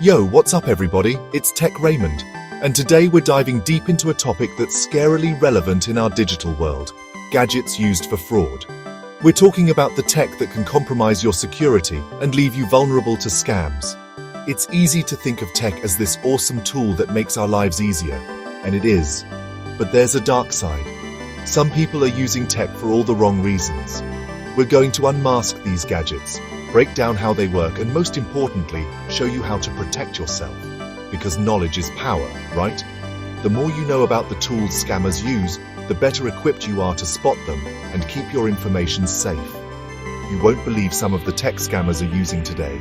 Yo, what's up everybody? It's Tech Raymond, and today we're diving deep into a topic that's scarily relevant in our digital world: gadgets used for fraud. We're talking about the tech that can compromise your security and leave you vulnerable to scams. It's easy to think of tech as this awesome tool that makes our lives easier, and it is. But there's a dark side. Some people are using tech for all the wrong reasons. We're going to unmask these gadgets, break down how they work, and most importantly, show you how to protect yourself. Because knowledge is power, right? The more you know about the tools scammers use, the better equipped you are to spot them and keep your information safe. You won't believe some of the tech scammers are using today.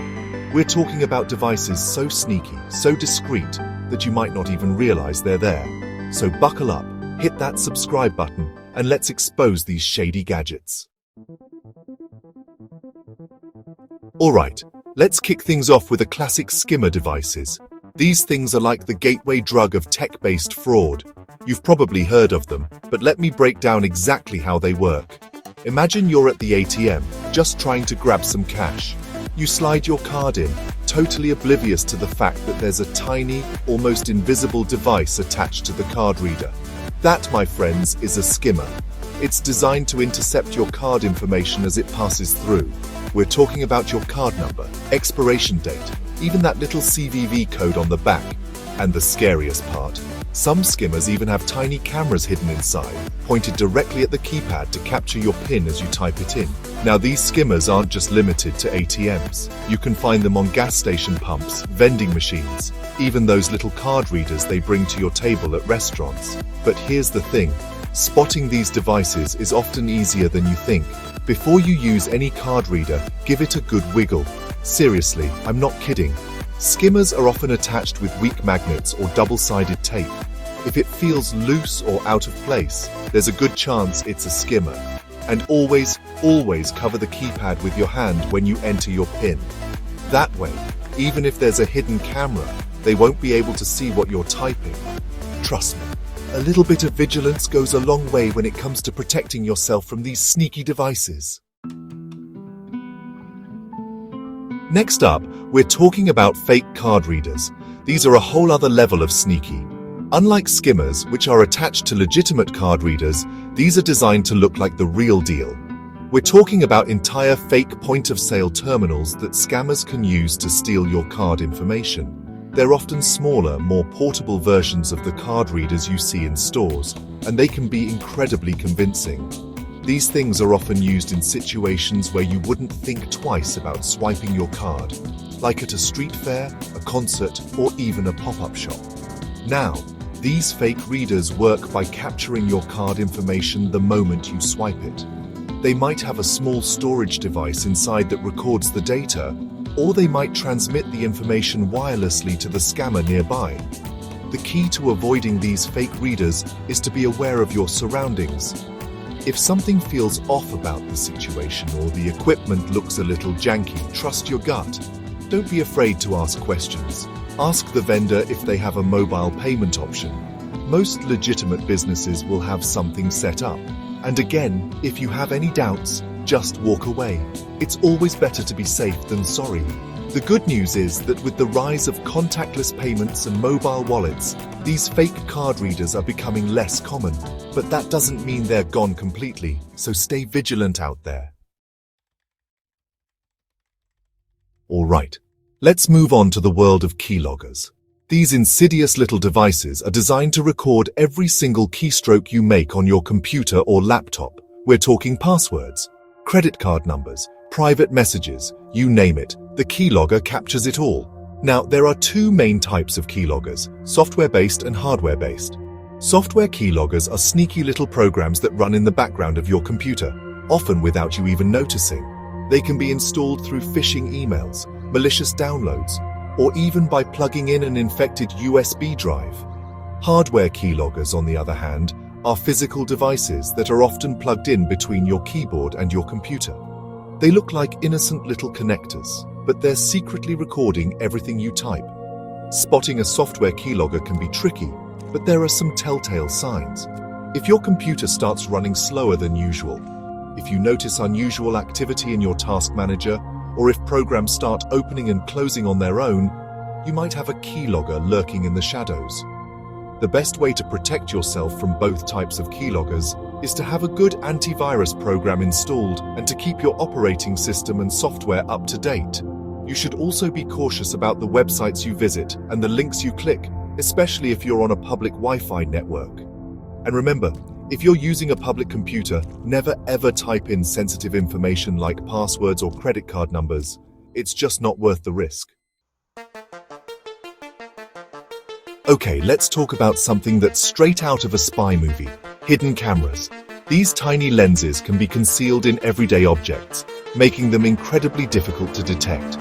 We're talking about devices so sneaky, so discreet, that you might not even realize they're there. So buckle up, hit that subscribe button, and let's expose these shady gadgets. Alright, let's kick things off with a classic skimmer devices. These things are like the gateway drug of tech-based fraud. You've probably heard of them, but let me break down exactly how they work. Imagine you're at the ATM, just trying to grab some cash. You slide your card in, totally oblivious to the fact that there's a tiny, almost invisible device attached to the card reader. That, my friends, is a skimmer. It's designed to intercept your card information as it passes through. We're talking about your card number, expiration date, even that little CVV code on the back. And the scariest part, some skimmers even have tiny cameras hidden inside, pointed directly at the keypad to capture your PIN as you type it in. Now, these skimmers aren't just limited to ATMs. You can find them on gas station pumps, vending machines, even those little card readers they bring to your table at restaurants. But here's the thing, spotting these devices is often easier than you think. Before you use any card reader, give it a good wiggle. Seriously, I'm not kidding. Skimmers are often attached with weak magnets or double-sided tape. If it feels loose or out of place, there's a good chance it's a skimmer. And always cover the keypad with your hand when you enter your PIN. That way, even if there's a hidden camera, they won't be able to see what you're typing. Trust me, a little bit of vigilance goes a long way when it comes to protecting yourself from these sneaky devices. Next up, we're talking about fake card readers. These are a whole other level of sneaky. Unlike skimmers, which are attached to legitimate card readers, these are designed to look like the real deal. We're talking about entire fake point-of-sale terminals that scammers can use to steal your card information. They're often smaller, more portable versions of the card readers you see in stores, and they can be incredibly convincing. These things are often used in situations where you wouldn't think twice about swiping your card, like at a street fair, a concert, or even a pop-up shop. Now, these fake readers work by capturing your card information the moment you swipe it. They might have a small storage device inside that records the data, or they might transmit the information wirelessly to the scammer nearby. The key to avoiding these fake readers is to be aware of your surroundings. If something feels off about the situation or the equipment looks a little janky, trust your gut. Don't be afraid to ask questions. Ask the vendor if they have a mobile payment option. Most legitimate businesses will have something set up. And again, if you have any doubts, just walk away. It's always better to be safe than sorry. The good news is that with the rise of contactless payments and mobile wallets, these fake card readers are becoming less common. But that doesn't mean they're gone completely, so stay vigilant out there. Alright, let's move on to the world of keyloggers. These insidious little devices are designed to record every single keystroke you make on your computer or laptop. We're talking passwords, credit card numbers, private messages, you name it. The keylogger captures it all. Now, there are two main types of keyloggers, software-based and hardware-based. Software keyloggers are sneaky little programs that run in the background of your computer, often without you even noticing. They can be installed through phishing emails, malicious downloads, or even by plugging in an infected USB drive. Hardware keyloggers, on the other hand, are physical devices that are often plugged in between your keyboard and your computer. They look like innocent little connectors, but they're secretly recording everything you type. Spotting a software keylogger can be tricky, but there are some telltale signs. If your computer starts running slower than usual, if you notice unusual activity in your task manager, or if programs start opening and closing on their own, you might have a keylogger lurking in the shadows. The best way to protect yourself from both types of keyloggers is to have a good antivirus program installed and to keep your operating system and software up to date. You should also be cautious about the websites you visit and the links you click, especially if you're on a public Wi-Fi network. And remember, if you're using a public computer, never ever type in sensitive information like passwords or credit card numbers. It's just not worth the risk. Okay, let's talk about something that's straight out of a spy movie: hidden cameras. These tiny lenses can be concealed in everyday objects, making them incredibly difficult to detect.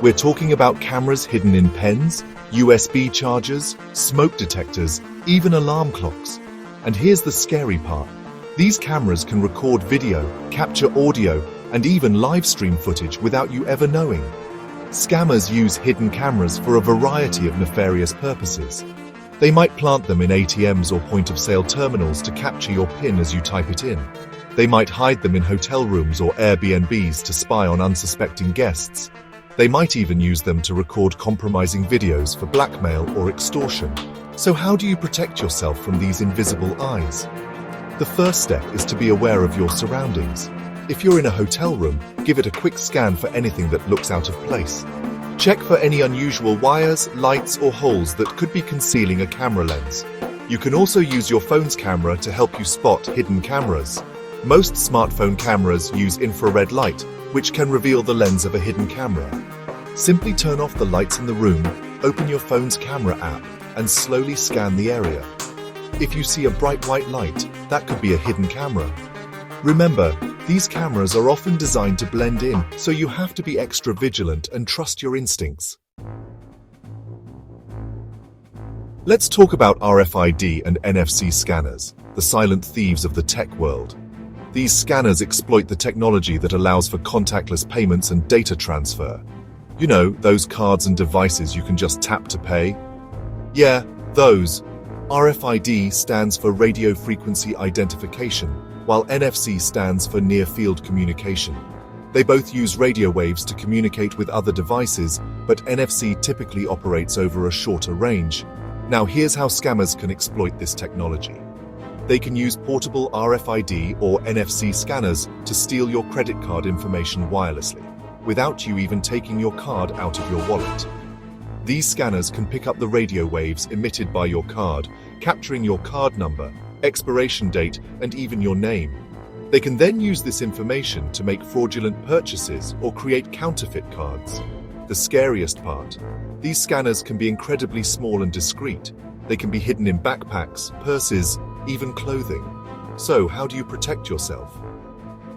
We're talking about cameras hidden in pens, USB chargers, smoke detectors, even alarm clocks. And here's the scary part. These cameras can record video, capture audio, and even live stream footage without you ever knowing. Scammers use hidden cameras for a variety of nefarious purposes. They might plant them in ATMs or point-of-sale terminals to capture your PIN as you type it in. They might hide them in hotel rooms or Airbnbs to spy on unsuspecting guests. They might even use them to record compromising videos for blackmail or extortion. So how do you protect yourself from these invisible eyes? The first step is to be aware of your surroundings. If you're in a hotel room, give it a quick scan for anything that looks out of place. Check for any unusual wires, lights, or holes that could be concealing a camera lens. You can also use your phone's camera to help you spot hidden cameras. Most smartphone cameras use infrared light, which can reveal the lens of a hidden camera. Simply turn off the lights in the room, open your phone's camera app, and slowly scan the area. If you see a bright white light, that could be a hidden camera. Remember, these cameras are often designed to blend in, so you have to be extra vigilant and trust your instincts. Let's talk about RFID and NFC scanners, the silent thieves of the tech world. These scanners exploit the technology that allows for contactless payments and data transfer. You know, those cards and devices you can just tap to pay? Yeah, those. RFID stands for radio frequency identification, while NFC stands for near-field communication. They both use radio waves to communicate with other devices, but NFC typically operates over a shorter range. Now here's how scammers can exploit this technology. They can use portable RFID or NFC scanners to steal your credit card information wirelessly, without you even taking your card out of your wallet. These scanners can pick up the radio waves emitted by your card, capturing your card number, expiration date, and even your name. They can then use this information to make fraudulent purchases or create counterfeit cards. The scariest part: these scanners can be incredibly small and discreet. They can be hidden in backpacks, purses, even clothing. So, how do you protect yourself?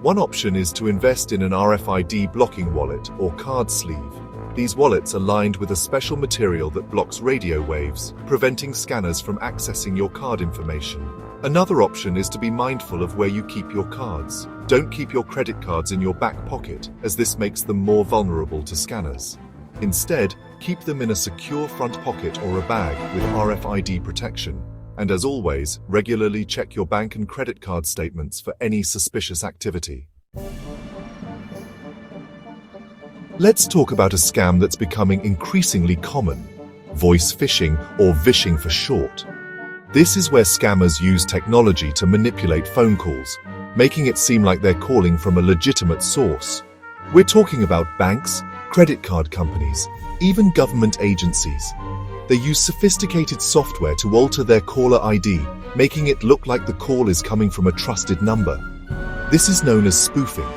One option is to invest in an RFID blocking wallet or card sleeve. These wallets are lined with a special material that blocks radio waves, preventing scanners from accessing your card information. Another option is to be mindful of where you keep your cards. Don't keep your credit cards in your back pocket, as this makes them more vulnerable to scanners. Instead, keep them in a secure front pocket or a bag with RFID protection. And as always, regularly check your bank and credit card statements for any suspicious activity. Let's talk about a scam that's becoming increasingly common: voice phishing, or vishing for short. This is where scammers use technology to manipulate phone calls, making it seem like they're calling from a legitimate source. We're talking about banks, credit card companies, even government agencies. They use sophisticated software to alter their caller ID, making it look like the call is coming from a trusted number. This is known as spoofing.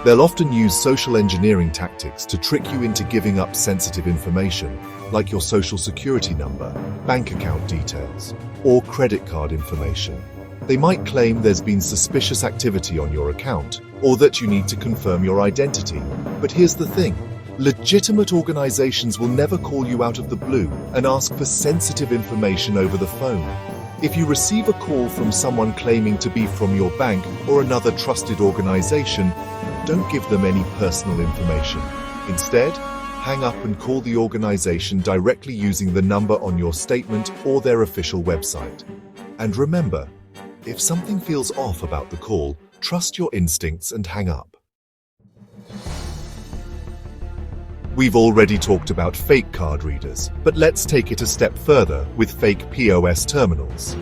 They'll often use social engineering tactics to trick you into giving up sensitive information, like your social security number, bank account details, or credit card information. They might claim there's been suspicious activity on your account, or that you need to confirm your identity. But here's the thing: legitimate organizations will never call you out of the blue and ask for sensitive information over the phone. If you receive a call from someone claiming to be from your bank or another trusted organization, don't give them any personal information. Instead, hang up and call the organization directly using the number on your statement or their official website. And remember, if something feels off about the call, trust your instincts and hang up. We've already talked about fake card readers, but let's take it a step further with fake POS terminals.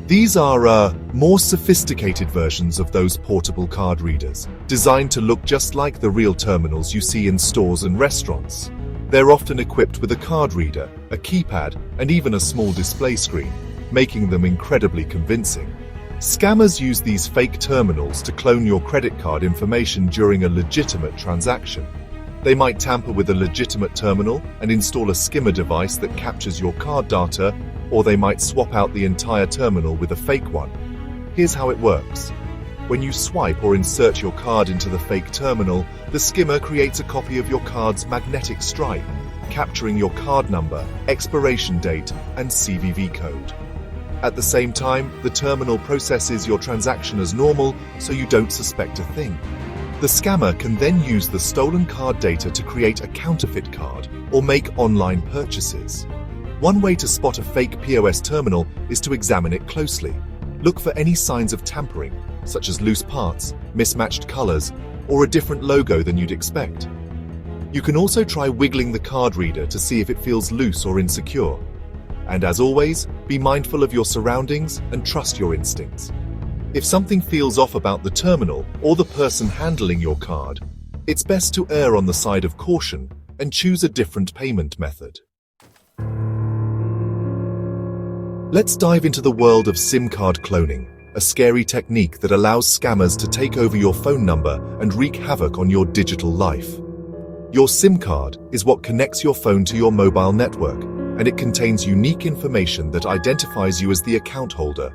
These are more sophisticated versions of those portable card readers, designed to look just like the real terminals you see in stores and restaurants. They're often equipped with a card reader, a keypad, and even a small display screen, making them incredibly convincing. Scammers use these fake terminals to clone your credit card information during a legitimate transaction. They might tamper with a legitimate terminal and install a skimmer device that captures your card data, or they might swap out the entire terminal with a fake one. Here's how it works. When you swipe or insert your card into the fake terminal, the skimmer creates a copy of your card's magnetic stripe, capturing your card number, expiration date, and CVV code. At the same time, the terminal processes your transaction as normal, so you don't suspect a thing. The scammer can then use the stolen card data to create a counterfeit card or make online purchases. One way to spot a fake POS terminal is to examine it closely. Look for any signs of tampering, such as loose parts, mismatched colors, or a different logo than you'd expect. You can also try wiggling the card reader to see if it feels loose or insecure. And as always, be mindful of your surroundings and trust your instincts. If something feels off about the terminal or the person handling your card, it's best to err on the side of caution and choose a different payment method. Let's dive into the world of SIM card cloning, a scary technique that allows scammers to take over your phone number and wreak havoc on your digital life. Your SIM card is what connects your phone to your mobile network, and it contains unique information that identifies you as the account holder.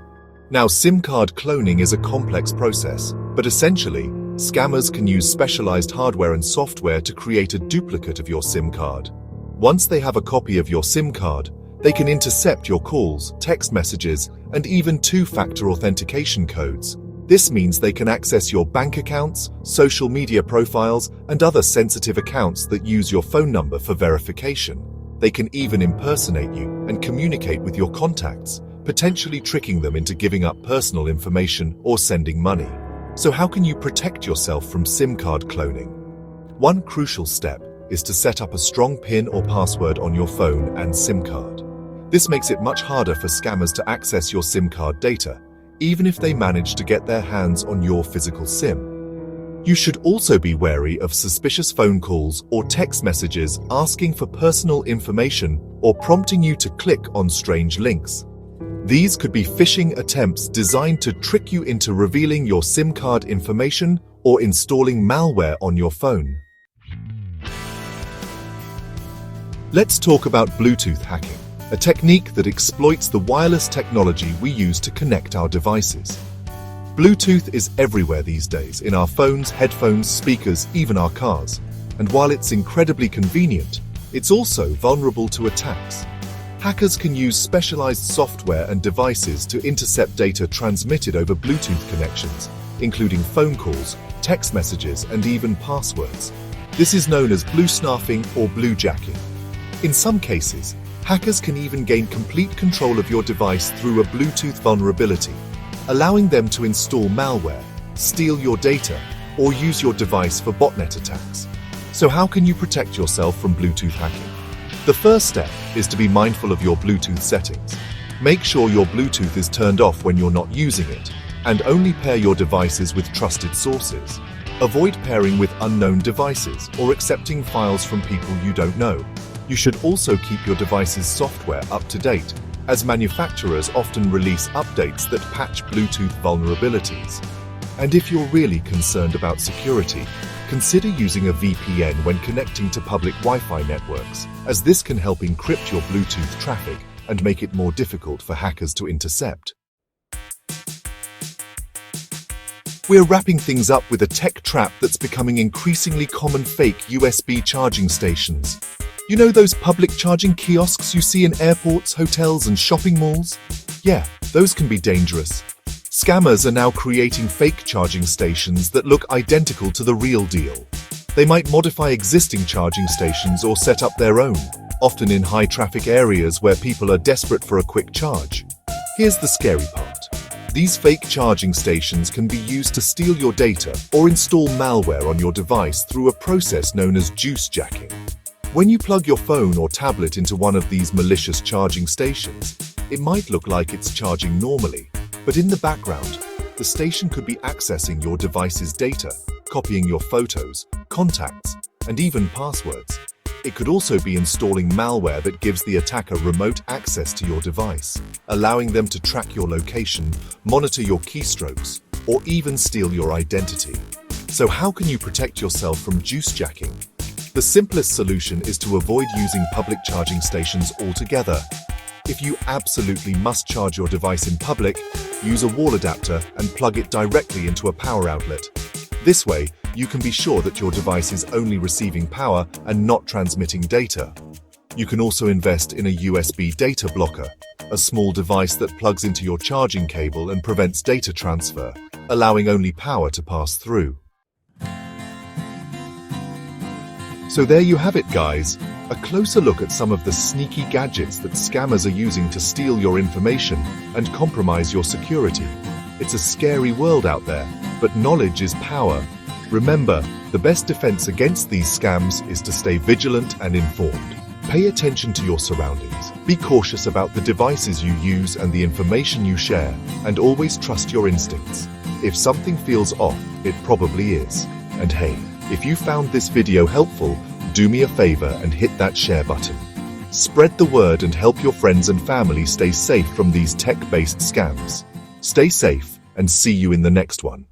Now, SIM card cloning is a complex process, but essentially, scammers can use specialized hardware and software to create a duplicate of your SIM card. Once they have a copy of your SIM card, they can intercept your calls, text messages, and even two-factor authentication codes. This means they can access your bank accounts, social media profiles, and other sensitive accounts that use your phone number for verification. They can even impersonate you and communicate with your contacts, potentially tricking them into giving up personal information or sending money. So how can you protect yourself from SIM card cloning? One crucial step is to set up a strong PIN or password on your phone and SIM card. This makes it much harder for scammers to access your SIM card data, even if they manage to get their hands on your physical SIM. You should also be wary of suspicious phone calls or text messages asking for personal information or prompting you to click on strange links. These could be phishing attempts designed to trick you into revealing your SIM card information or installing malware on your phone. Let's talk about Bluetooth hacking, a technique that exploits the wireless technology we use to connect our devices. Bluetooth is everywhere these days, in our phones, headphones, speakers, even our cars. And while it's incredibly convenient, it's also vulnerable to attacks. Hackers can use specialized software and devices to intercept data transmitted over Bluetooth connections, including phone calls, text messages, and even passwords. This is known as bluesnarfing or bluejacking. In some cases, hackers can even gain complete control of your device through a Bluetooth vulnerability, allowing them to install malware, steal your data, or use your device for botnet attacks. So how can you protect yourself from Bluetooth hacking? The first step is to be mindful of your Bluetooth settings. Make sure your Bluetooth is turned off when you're not using it, and only pair your devices with trusted sources. Avoid pairing with unknown devices or accepting files from people you don't know. You should also keep your device's software up to date, as manufacturers often release updates that patch Bluetooth vulnerabilities. And if you're really concerned about security, consider using a VPN when connecting to public Wi-Fi networks, as this can help encrypt your Bluetooth traffic and make it more difficult for hackers to intercept. We're wrapping things up with a tech trap that's becoming increasingly common: fake USB charging stations. You know those public charging kiosks you see in airports, hotels, and shopping malls? Yeah, those can be dangerous. Scammers are now creating fake charging stations that look identical to the real deal. They might modify existing charging stations or set up their own, often in high-traffic areas where people are desperate for a quick charge. Here's the scary part. These fake charging stations can be used to steal your data or install malware on your device through a process known as juice jacking. When you plug your phone or tablet into one of these malicious charging stations, it might look like it's charging normally, but in the background, the station could be accessing your device's data, copying your photos, contacts, and even passwords. It could also be installing malware that gives the attacker remote access to your device, allowing them to track your location, monitor your keystrokes, or even steal your identity. So how can you protect yourself from juice jacking? The simplest solution is to avoid using public charging stations altogether. If you absolutely must charge your device in public, use a wall adapter and plug it directly into a power outlet. This way, you can be sure that your device is only receiving power and not transmitting data. You can also invest in a USB data blocker, a small device that plugs into your charging cable and prevents data transfer, allowing only power to pass through. So there you have it, guys. A closer look at some of the sneaky gadgets that scammers are using to steal your information and compromise your security. It's a scary world out there, but knowledge is power. Remember, the best defense against these scams is to stay vigilant and informed. Pay attention to your surroundings. Be cautious about the devices you use and the information you share, and always trust your instincts. If something feels off, it probably is. And hey, if you found this video helpful, do me a favor and hit that share button. Spread the word and help your friends and family stay safe from these tech-based scams. Stay safe and see you in the next one.